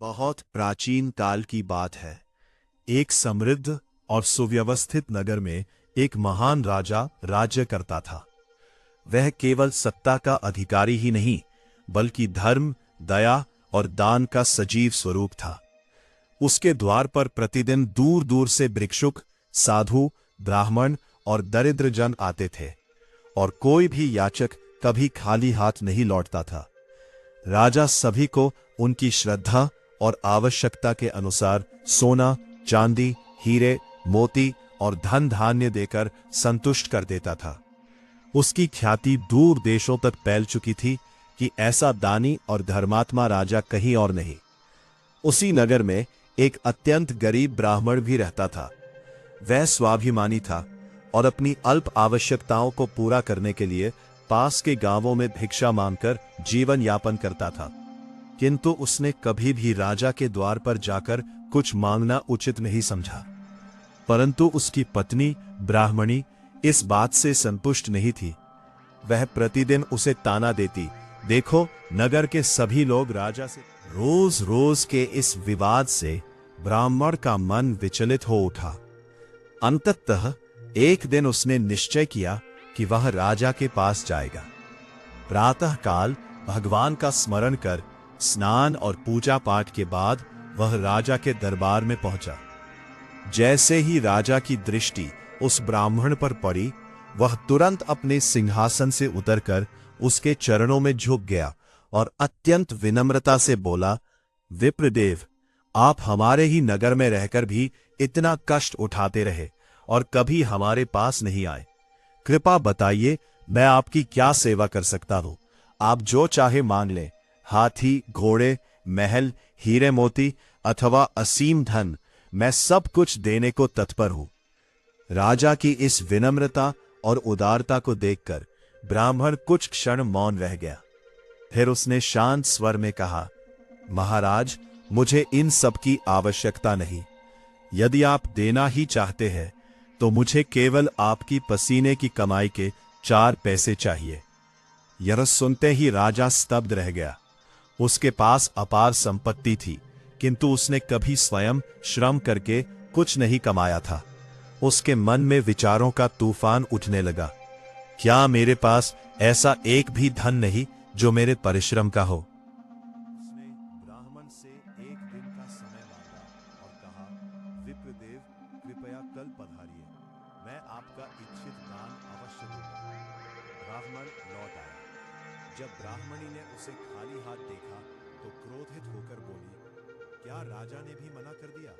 बहुत प्राचीन काल की बात है। एक समृद्ध और सुव्यवस्थित नगर में एक महान राजा राज्य करता था। वह केवल सत्ता का अधिकारी ही नहीं, बल्कि धर्म, दया और दान का सजीव स्वरूप था। उसके द्वार पर प्रतिदिन दूर दूर से भिक्षुक, साधु, ब्राह्मण और दरिद्र जन आते थे, और कोई भी याचक कभी खाली हाथ नहीं लौटता था। राजा सभी को उनकी श्रद्धा और आवश्यकता के अनुसार सोना, चांदी, हीरे, मोती और धन धान्य देकर संतुष्ट कर देता था। उसकी ख्याति दूर देशों तक फैल चुकी थी कि ऐसा दानी और धर्मात्मा राजा कहीं और नहीं। उसी नगर में एक अत्यंत गरीब ब्राह्मण भी रहता था। वह स्वाभिमानी था और अपनी अल्प आवश्यकताओं को पूरा करने के लिए पास के गांवों में भिक्षा मांगकर जीवन यापन करता था। किंतु उसने कभी भी राजा के द्वार पर जाकर कुछ मांगना उचित नहीं समझा। परंतु उसकी पत्नी ब्राह्मणी इस बात से संतुष्ट नहीं थी। वह प्रतिदिन उसे ताना देती, देखो, नगर के सभी लोग राजा से। रोज रोज के इस विवाद से ब्राह्मण का मन विचलित हो उठा। अंततः एक दिन उसने निश्चय किया कि वह राजा के पास जाएगा। प्रातःकाल भगवान का स्मरण कर स्नान और पूजा पाठ के बाद वह राजा के दरबार में पहुंचा। जैसे ही राजा की दृष्टि उस ब्राह्मण पर पड़ी, वह तुरंत अपने सिंहासन से उतरकर उसके चरणों में झुक गया और अत्यंत विनम्रता से बोला, विप्रदेव, आप हमारे ही नगर में रहकर भी इतना कष्ट उठाते रहे और कभी हमारे पास नहीं आए। कृपा बताइए, मैं आपकी क्या सेवा कर सकता हूं? आप जो चाहे मांग लें, हाथी, घोड़े, महल, हीरे मोती अथवा असीम धन, मैं सब कुछ देने को तत्पर हूं। राजा की इस विनम्रता और उदारता को देखकर ब्राह्मण कुछ क्षण मौन रह गया। फिर उसने शांत स्वर में कहा, महाराज, मुझे इन सब की आवश्यकता नहीं। यदि आप देना ही चाहते हैं तो मुझे केवल आपकी पसीने की कमाई के 4 पैसे चाहिए। यह सुनते ही राजा स्तब्ध रह गया। उसके पास अपार संपत्ति थी, किंतु उसने कभी स्वयं श्रम करके कुछ नहीं कमाया था। उसके मन में विचारों का तूफान उठने लगा। क्या मेरे पास ऐसा एक भी धन नहीं जो मेरे परिश्रम का हो? उसने ब्राह्मण से एक दिन का समय मांगा और कहा, विप्रदेव, कृपया कल पधारिए, मैं आपका इच्छित दान अवश्य दूंगा। ब्राह्मण लौट आया। जब ब्राह्मणी ने उसे खाली हाथ देखा तो क्रोधित होकर बोली, क्या राजा ने भी मना कर दिया?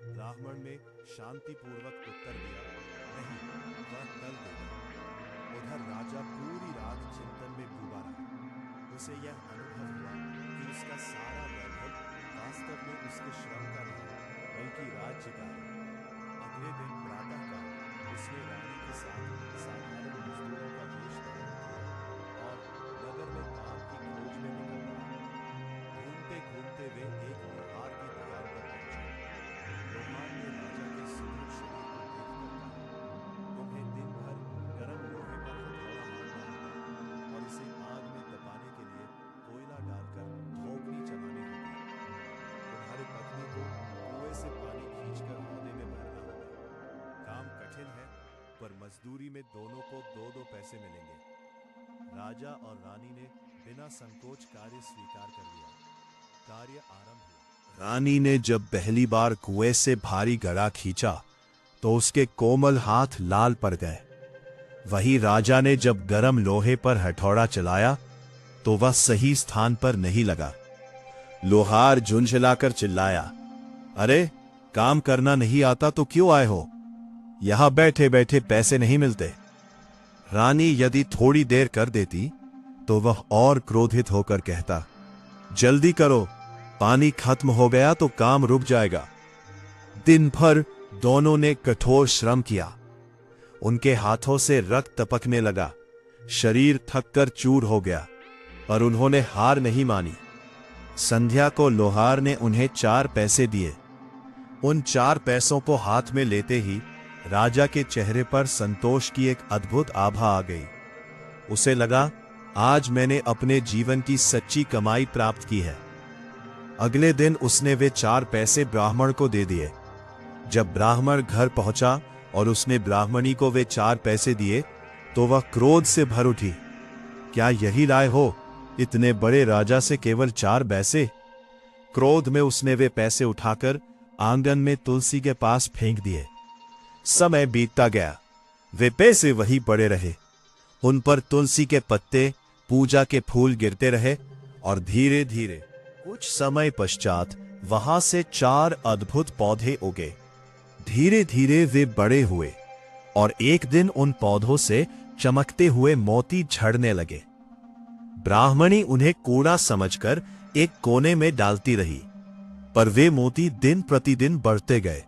ब्राह्मण ने शांतिपूर्वक उत्तर दिया, नहीं, वह कल देगा। उधर राजा पूरी रात चिंतन में डूबा रहा। उसे यह अनुभव हुआ कि उसका सारा वैभव वास्तव में उसके श्रम का नहीं, बल्कि राज्य का है। अगले दिन प्रातःकाल उसने रानी के साथ साधारण मजदूरों का वेश धारण किया और नगर में काम की खोज में निकल पड़ा। घूमते घूमते वे एक लोहार की दुकान पर पहुंचे। लोहार ने राजा के सुदृढ़ शरीर को देखकर कहा, तुम्हें दिन भर गर्म लोहे पर हथौड़ा मारना होगा और इसे आग में तपाने के लिए कोयला डालकर धोखनी चलानी होगी। तुम्हारी पत्नी को कुएं से पानी खींचकर हौदे में भरना होगा। काम कठिन है, पर मजदूरी में दोनों को 2-2 पैसे मिलेंगे। राजा और रानी ने बिना संकोच कार्य स्वीकार कर लिया। कार्य आरंभ हुआ। रानी ने जब पहली बार कुएं से भारी घड़ा खींचा तो उसके कोमल हाथ लाल पड़ गए। वहीं राजा ने जब गरम लोहे पर हथौड़ा चलाया तो वह सही स्थान पर नहीं लगा। लोहार झुंझलाकर चिल्लाया, अरे, काम करना नहीं आता तो क्यों आए हो? यहां बैठे बैठे पैसे नहीं मिलते। रानी यदि थोड़ी देर कर देती तो वह और क्रोधित होकर कहता, जल्दी करो, पानी खत्म हो गया तो काम रुक जाएगा। दिन भर दोनों ने कठोर श्रम किया। उनके हाथों से रक्त टपकने लगा, शरीर थककर चूर हो गया, पर उन्होंने हार नहीं मानी। संध्या को लोहार ने उन्हें 4 पैसे दिए। उन 4 पैसों को हाथ में लेते ही राजा के चेहरे पर संतोष की एक अद्भुत आभा आ गई। उसे लगा, आज मैंने अपने जीवन की सच्ची कमाई प्राप्त की है। अगले दिन उसने वे 4 पैसे ब्राह्मण को दे दिए। जब ब्राह्मण घर पहुंचा और उसने ब्राह्मणी को वे 4 पैसे दिए तो वह क्रोध से भर उठी। क्या यही राय हो, इतने बड़े राजा से केवल 4 पैसे? क्रोध में उसने वे पैसे उठाकर आंगन में तुलसी के पास फेंक दिए। समय बीतता गया, वे पैसे वहीं पड़े रहे। उन पर तुलसी के पत्ते, पूजा के फूल गिरते रहे और धीरे धीरे कुछ समय पश्चात वहां से 4 अद्भुत पौधे उगे। धीरे धीरे वे बड़े हुए और एक दिन उन पौधों से चमकते हुए मोती झड़ने लगे। ब्राह्मणी उन्हें कूड़ा समझकर एक कोने में डालती रही, पर वे मोती दिन प्रतिदिन बढ़ते गए।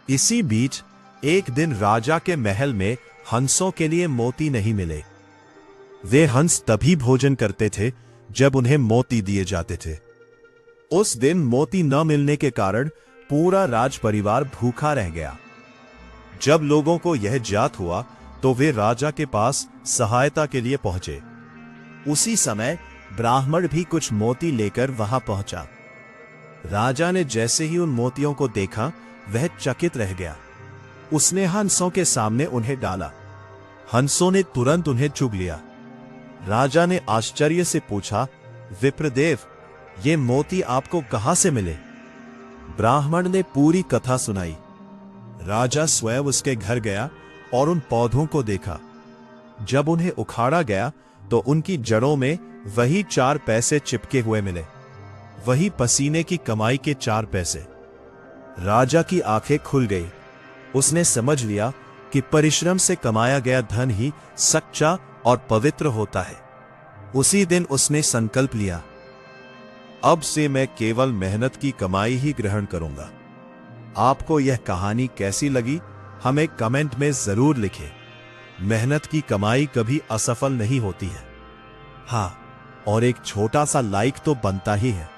इसी बीच एक दिन राजा के महल में हंसों के लिए मोती नहीं मिले। वे हंस तभी भोजन करते थे जब उन्हें मोती दिए जाते थे। उस दिन मोती न मिलने के कारण पूरा राज परिवार भूखा रह गया। जब लोगों को यह ज्ञात हुआ तो वे राजा के पास सहायता के लिए पहुंचे। उसी समय ब्राह्मण भी कुछ मोती लेकर वहां पहुंचा। राजा ने जैसे ही उन मोतियों को देखा, वह चकित रह गया। उसने हंसों के सामने उन्हें डाला। हंसों ने तुरंत उन्हें चुग लिया। राजा ने आश्चर्य से पूछा, विप्रदेव, ये मोती आपको कहां से मिले? ब्राह्मण ने पूरी कथा सुनाई। राजा स्वयं उसके घर गया और उन पौधों को देखा। जब उन्हें उखाड़ा गया तो उनकी जड़ों में वही 4 पैसे चिपके हुए मिले, वही पसीने की कमाई के 4 पैसे। राजा की आंखें खुल गई। उसने समझ लिया कि परिश्रम से कमाया गया धन ही सच्चा और पवित्र होता है। उसी दिन उसने संकल्प लिया, अब से मैं केवल मेहनत की कमाई ही ग्रहण करूंगा। आपको यह कहानी कैसी लगी, हमें कमेंट में जरूर लिखें। मेहनत की कमाई कभी असफल नहीं होती है। हाँ, और एक छोटा सा लाइक तो बनता ही है।